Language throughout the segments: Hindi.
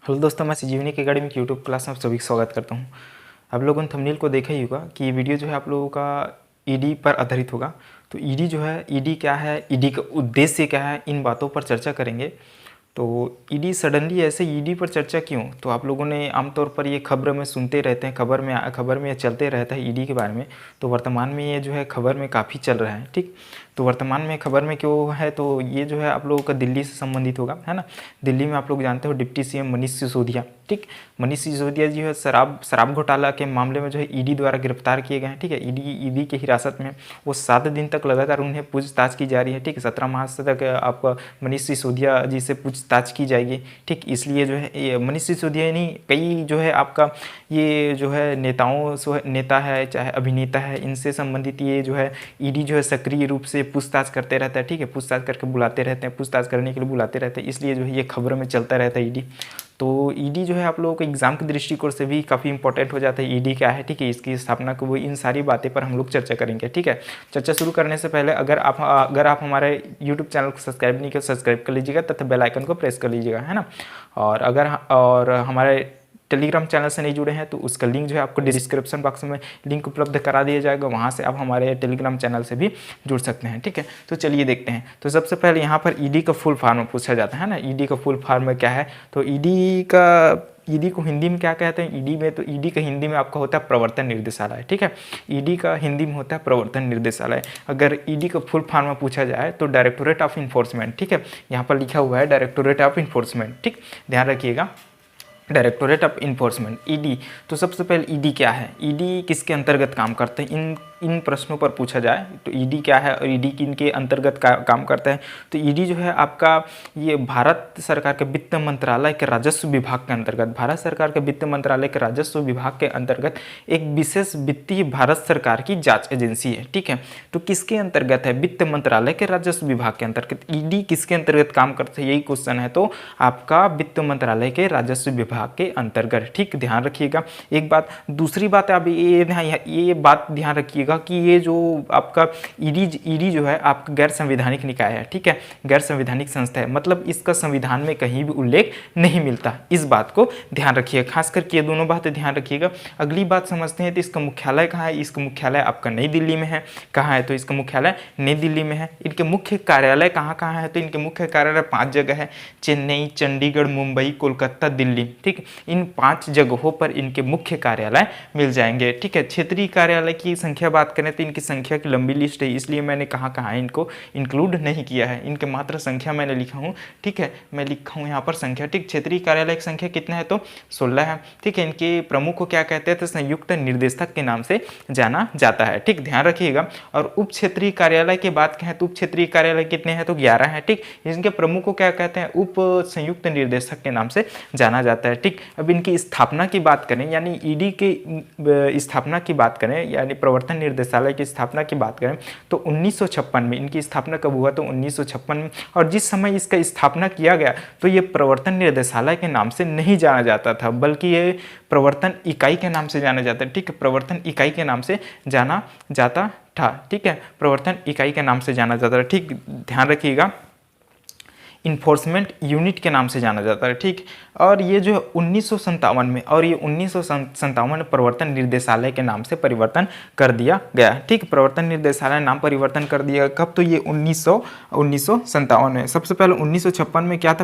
हेलो दोस्तों, मैं संजीवनी की अकेडमी की यूट्यूब क्लास में आप सभी का स्वागत करता हूं। आप लोगों ने थंबनेल को देखा ही होगा कि ये वीडियो जो है आप लोगों का ईडी पर आधारित होगा। तो ईडी जो है, ईडी क्या है, ईडी का उद्देश्य क्या है, इन बातों पर चर्चा करेंगे। तो ईडी सडनली ऐसे ईडी पर चर्चा क्यों? तो आप लोगों ने आमतौर पर ये खबर में सुनते रहते हैं, खबर में चलते रहता है ईडी के बारे में। तो वर्तमान में ये जो है खबर में काफ़ी चल रहा है। ठीक, तो वर्तमान में खबर में क्यों है? तो ये जो है आप लोगों का दिल्ली से संबंधित होगा, है ना। दिल्ली में आप लोग जानते हो डिप्टी सीएम मनीष सिसोदिया। ठीक, मनीष सिसोदिया जी है शराब घोटाला के मामले में जो है ईडी द्वारा गिरफ्तार किए गए हैं। ठीक है, ईडी की हिरासत में वो 7 दिन तक लगातार उन्हें पूछताछ की जा रही है। ठीक है, 17 मार्च तक आपका मनीष सिसोदिया जी से पूछताछ की जाएगी। ठीक, इसलिए जो है ये मनीष सिसोदिया नहीं, कई जो है आपका ये जो है नेता है चाहे अभिनेता है, इनसे संबंधित ये जो है ईडी जो है सक्रिय रूप से पूछताछ करते रहता है। ठीक है, पूछताछ करके बुलाते रहते हैं, पूछताछ करने के लिए बुलाते रहते हैं, इसलिए जो है ये खबर में चलता रहता है ईडी। तो ईडी जो है आप लोगों को एग्जाम के दृष्टिकोण से भी काफ़ी इंपॉर्टेंट हो जाता है। ईडी क्या है, ठीक है, इसकी स्थापना को, वो इन सारी बातें पर हम लोग चर्चा करेंगे। ठीक है, चर्चा शुरू करने से पहले अगर आप हमारे यूट्यूब चैनल को सब्सक्राइब नहीं किया, सब्सक्राइब कर लीजिएगा तथा बेल आइकन को प्रेस कर लीजिएगा, है ना। और हमारे टेलीग्राम चैनल से नहीं जुड़े हैं तो उसका लिंक जो है आपको डिस्क्रिप्शन बॉक्स में लिंक उपलब्ध करा दिया जाएगा, वहाँ से आप हमारे टेलीग्राम चैनल से भी जुड़ सकते हैं। ठीक है, तो चलिए देखते हैं। तो सबसे पहले यहाँ पर ईडी का फुल फॉर्म पूछा जाता है ना, ईडी का फुल फॉर्म क्या है? तो ईडी को हिंदी में क्या कहते हैं? ईडी का हिंदी में आपका होता है प्रवर्तन निर्देशालय। ठीक है, ईडी का हिंदी में होता है प्रवर्तन निर्देशालय। अगर ईडी का फुल फॉर्म पूछा जाए तो डायरेक्टोरेट ऑफ इन्फोर्समेंट। ठीक है, यहाँ पर लिखा हुआ है डायरेक्टोरेट ऑफ इन्फोर्समेंट। ठीक, ध्यान रखिएगा, डायरेक्टोरेट ऑफ इन्फोर्समेंट ईडी। तो सबसे पहले ईडी क्या है, ईडी किसके अंतर्गत काम करते हैं, इन प्रश्नों पर पूछा जाए तो ईडी क्या है और ईडी किनके अंतर्गत काम करता है। तो ईडी जो है आपका ये भारत सरकार के वित्त मंत्रालय के राजस्व विभाग के अंतर्गत, भारत सरकार के वित्त मंत्रालय के राजस्व विभाग के अंतर्गत एक विशेष वित्तीय भारत सरकार की जांच एजेंसी है। ठीक है, तो किसके अंतर्गत है? वित्त मंत्रालय के राजस्व विभाग के अंतर्गत। ईडी किसके अंतर्गत काम करता है, यही क्वेश्चन है, तो आपका वित्त मंत्रालय के राजस्व विभाग के अंतर्गत। ठीक, ध्यान रखिएगा एक बात। दूसरी बात आप ये बात ध्यान रखिएगा कि ये जो आपका ईडी जो है आपका गैर संवैधानिक निकाय है। ठीक है, गैर संवैधानिक संस्था है, मतलब इसका संविधान में कहीं भी उल्लेख नहीं मिलता। इस बात को ध्यान रखिए, खास करके ये दोनों बातें ध्यान रखिएगा। अगली बात समझते हैं, तो इसका मुख्यालय कहाँ है? इसका मुख्यालय आपका नई दिल्ली में है। कहाँ है? तो इसका मुख्यालय नई दिल्ली में है। इनके मुख्य कार्यालय कहाँ कहाँ है? तो इनके मुख्य कार्यालय 5 जगह है, चेन्नई, चंडीगढ़, मुंबई, कोलकाता, दिल्ली। ठीक, इन 5 जगहों पर इनके मुख्य कार्यालय मिल जाएंगे। ठीक है, क्षेत्रीय कार्यालय की संख्या बात करें तो इनकी संख्या की लंबी लिस्ट है, इसलिए मैंने कहाँ इनको इंक्लूड नहीं किया है। इनके मात्र संख्या मैंने लिखा हूँ। ठीक है, मैं लिखा हूँ यहाँ पर संख्या। ठीक, क्षेत्रीय कार्यालय की संख्या कितना है? तो 16 है। ठीक है, इनके प्रमुख को क्या कहते हैं? तो संयुक्त निर्देशक के नाम से जाना जाता है। ठीक, ध्यान रखिएगा। और उप क्षेत्रीय कार्यालय की बात कहें तो उप क्षेत्रीय कार्यालय कितने हैं? तो 11 है। ठीक, इनके प्रमुख को क्या कहते हैं? उप संयुक्त निर्देशक के नाम से जाना जाता है। ठीक, अब इनकी स्थापना की बात करें, यानी ईडी के स्थापना की बात करें, यानी प्रवर्तन निर्देशालय की स्थापना की बात करें तो 1956 में इनकी स्थापना कब हुआ? तो 1956 में। और जिस समय इसका स्थापना किया गया तो ये प्रवर्तन निर्देशालय के नाम से नहीं जाना जाता था, बल्कि ये प्रवर्तन इकाई के नाम से जाना जाता है। ठीक है, प्रवर्तन इकाई के नाम से जाना जाता था। ठीक है, प्रवर्तन इकाई के नाम से जाना जाता था। ठीक, ध्यान रखिएगा, इन्फोर्समेंट यूनिट के नाम से जाना जाता है। ठीक, और ये जो है 1957 में, और ये 1957 में प्रवर्तन निर्देशालय के नाम से परिवर्तन कर दिया गया। ठीक, प्रवर्तन निर्देशालय नाम परिवर्तन कर दिया कब? तो ये 1957 में। सबसे पहले 1956 में क्या था?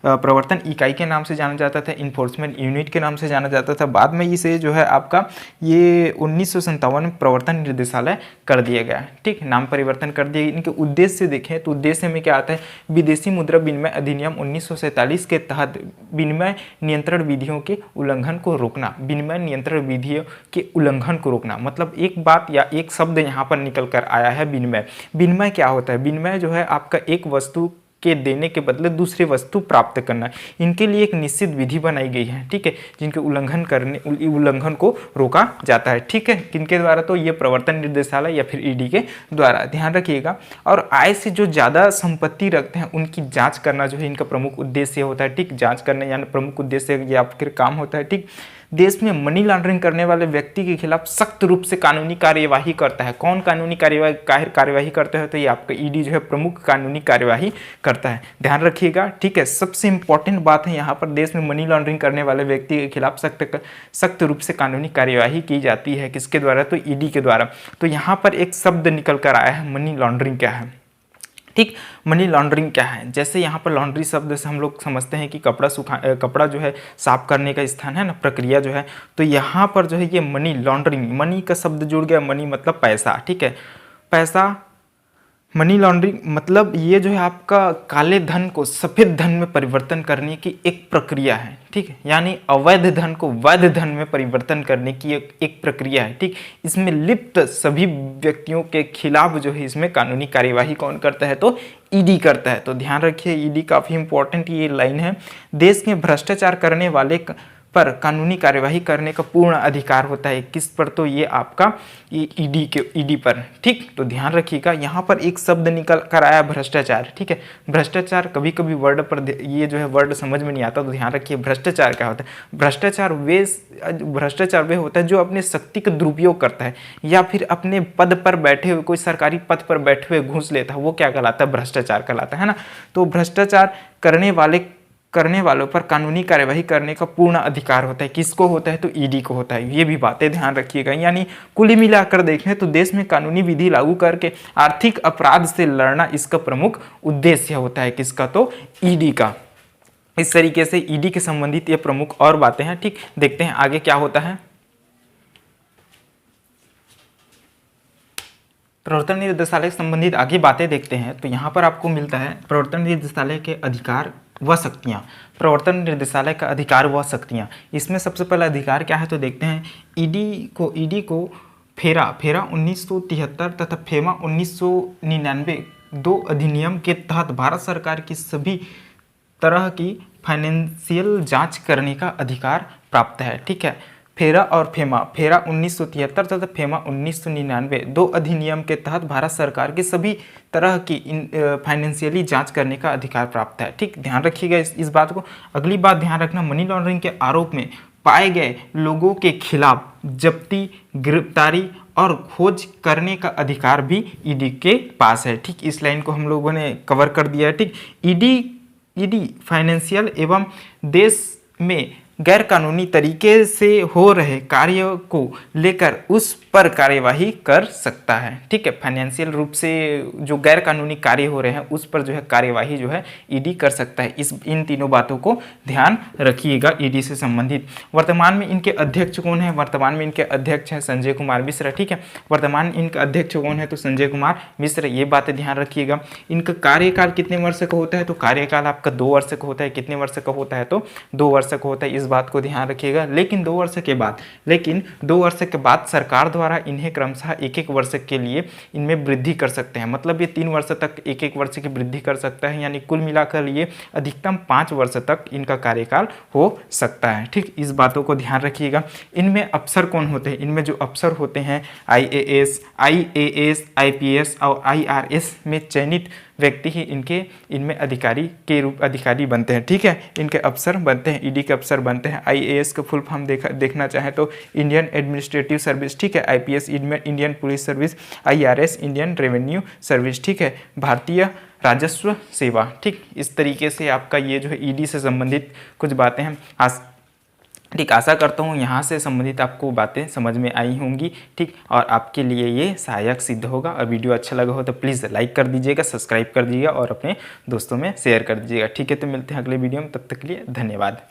प्रवर्तन इकाई के नाम से जाना जाता था, इन्फोर्समेंट यूनिट के नाम से जाना जाता था। बाद में इसे जो है आपका ये 1957 में प्रवर्तन निर्देशालय कर दिया गया। ठीक, नाम परिवर्तन कर दिया। इनके उद्देश्य देखें तो उद्देश्य में क्या आता है? विदेशी मुद्रा विनिमय अधिनियम 1947 के तहत विनिमय नियंत्रण विधियों के उल्लंघन को रोकना। विनिमय नियंत्रण विधियों के उल्लंघन को रोकना, मतलब एक बात या एक शब्द यहाँ पर निकल कर आया है विनिमय। विनिमय क्या होता है? विनिमय जो है आपका एक वस्तु के देने के बदले दूसरी वस्तु प्राप्त करना। इनके लिए एक निश्चित विधि बनाई गई है। ठीक है, जिनके उल्लंघन को रोका जाता है। ठीक है, किनके द्वारा? तो ये प्रवर्तन निर्देशालय या फिर ईडी के द्वारा। ध्यान रखिएगा। और आय से जो ज़्यादा संपत्ति रखते हैं उनकी जांच करना जो है इनका प्रमुख उद्देश्य होता है। ठीक, जांच करना यानी प्रमुख उद्देश्य या फिर काम होता है। ठीक, देश में मनी लॉन्ड्रिंग करने वाले व्यक्ति के खिलाफ सख्त रूप से कानूनी कार्यवाही करता है। कौन कानूनी कार्यवाही करता है? तो ये आपका ईडी जो है प्रमुख कानूनी कार्यवाही करता है, ध्यान रखिएगा, ठीक है। सबसे इंपॉर्टेंट बात है यहाँ पर, देश में मनी लॉन्ड्रिंग करने वाले व्यक्ति के खिलाफ सख्त रूप से कानूनी कार्यवाही की जाती है। किसके द्वारा? तो ईडी के द्वारा। तो यहाँ पर एक शब्द निकल कर आया है, मनी लॉन्ड्रिंग क्या है, ठीक। मनी लॉन्ड्रिंग क्या है? जैसे यहाँ पर लॉन्ड्री शब्द से हम लोग समझते हैं कि कपड़ा जो है साफ करने का स्थान है ना, प्रक्रिया जो है। तो यहाँ पर जो है ये मनी लॉन्ड्रिंग, मनी का शब्द जुड़ गया, मनी मतलब पैसा, ठीक है, पैसा। मनी लॉन्ड्रिंग मतलब ये जो है आपका काले धन को सफ़ेद धन में परिवर्तन करने की एक प्रक्रिया है, ठीक है, यानी अवैध धन को वैध धन में परिवर्तन करने की एक प्रक्रिया है, ठीक। इसमें लिप्त सभी व्यक्तियों के खिलाफ जो है इसमें कानूनी कार्यवाही कौन करता है? तो ईडी करता है। तो ध्यान रखिए, ईडी काफ़ी इंपॉर्टेंट ये लाइन है। देश में भ्रष्टाचार करने वाले पर कानूनी कार्यवाही करने का पूर्ण अधिकार होता है। किस पर? तो ये आपका ईडी पर, ठीक। तो ध्यान रखिएगा, यहाँ पर एक शब्द निकल कर आया भ्रष्टाचार, ठीक है। भ्रष्टाचार कभी कभी वर्ड पर ये जो है वर्ड समझ में नहीं आता, तो ध्यान रखिए भ्रष्टाचार क्या होता है। भ्रष्टाचार वे होता है जो अपने शक्ति का दुरुपयोग करता है या फिर अपने पद पर बैठे हुए, कोई सरकारी पद पर बैठे हुए घूस लेता है, वो क्या कहलाता है? भ्रष्टाचार कहलाता है ना। तो भ्रष्टाचार करने वालों पर कानूनी कार्यवाही करने का पूर्ण अधिकार होता है। किसको होता है? तो ईडी को होता है। ये भी बातें ध्यान रखिएगा। यानी कुल मिलाकर देखें तो देश में कानूनी विधि लागू करके आर्थिक अपराध से लड़ना इसका प्रमुख उद्देश्य होता है। किसका? तो ईडी का। इस तरीके से ईडी के संबंधित ये प्रमुख और बातें हैं, ठीक। देखते हैं आगे क्या होता है। प्रवर्तन निदेशालय से संबंधित आगे बातें देखते हैं। तो यहाँ पर आपको मिलता है प्रवर्तन निदेशालय के अधिकार व शक्तियाँ। प्रवर्तन निदेशालय का अधिकार व शक्तियाँ, इसमें सबसे पहला अधिकार क्या है? तो देखते हैं ईडी को फेरा 1973 तथा फेमा 1999 दो अधिनियम के तहत भारत सरकार की सभी तरह की फाइनेंशियल जांच करने का अधिकार प्राप्त है, ठीक है। फेरा और फेमा, फेरा 1973 तथा फेमा 1999 दो अधिनियम के तहत भारत सरकार की सभी तरह की फाइनेंशियली जांच करने का अधिकार प्राप्त है, ठीक। ध्यान रखिएगा इस बात को। अगली बात ध्यान रखना, मनी लॉन्ड्रिंग के आरोप में पाए गए लोगों के खिलाफ जब्ती, गिरफ्तारी और खोज करने का अधिकार भी ईडी के पास है, ठीक। इस लाइन को हम लोगों ने कवर कर दिया है, ठीक। ईडी फाइनेंशियल एवं देश में गैर कानूनी तरीके से हो रहे कार्य को लेकर उस पर कार्यवाही कर सकता है, ठीक है। फाइनेंशियल रूप से जो गैर कानूनी कार्य हो रहे हैं उस पर जो है कार्यवाही जो है ईडी कर सकता है। इन तीनों बातों को ध्यान रखिएगा ईडी से संबंधित। वर्तमान में इनके अध्यक्ष कौन है? वर्तमान में इनके अध्यक्ष हैं संजय कुमार मिश्रा, ठीक है। वर्तमान इनका अध्यक्ष कौन है? तो संजय कुमार मिश्रा। ये बातें ध्यान रखिएगा। इनका कार्यकाल कितने वर्ष का होता है? तो कार्यकाल आपका 2 वर्ष का होता है। कितने वर्ष का होता है? तो 2 वर्ष का होता है। इस बात को ध्यान रखिएगा। लेकिन 2 वर्ष के बाद सरकार द्वारा इन्हें क्रमशः 1-1 वर्ष के लिए इनमें वृद्धि कर सकते हैं। मतलब ये 3 वर्ष तक 1-1 वर्ष की वृद्धि कर सकता है, यानी कुल मिलाकर ये अधिकतम 5 वर्ष तक इनका कार्यकाल हो सकता है, ठीक। इस बातों को ध्यान रखिएगा। इनमें अफसर कौन होते हैं? इनमें जो अफसर होते हैं IAS, IPS और IRS में चयनित व्यक्ति ही इनमें अधिकारी बनते हैं, ठीक है। इनके अफसर बनते हैं, ईडी के अफसर बनते हैं। IAS का फुल फॉर्म देखना चाहें तो इंडियन एडमिनिस्ट्रेटिव सर्विस, ठीक है। IPS Indian police service, IRS Indian revenue service, ठीक है, भारतीय राजस्व सेवा, ठीक। इस तरीके से आपका ये जो है ईडी से संबंधित कुछ बातें हैं, ठीक। आशा करता हूँ यहाँ से संबंधित आपको बातें समझ में आई होंगी, ठीक। और आपके लिए ये सहायक सिद्ध होगा। और वीडियो अच्छा लगा हो तो प्लीज़ लाइक कर दीजिएगा, सब्सक्राइब कर दीजिएगा और अपने दोस्तों में शेयर कर दीजिएगा, ठीक है। तो मिलते हैं अगले वीडियो में, तब तक के लिए धन्यवाद।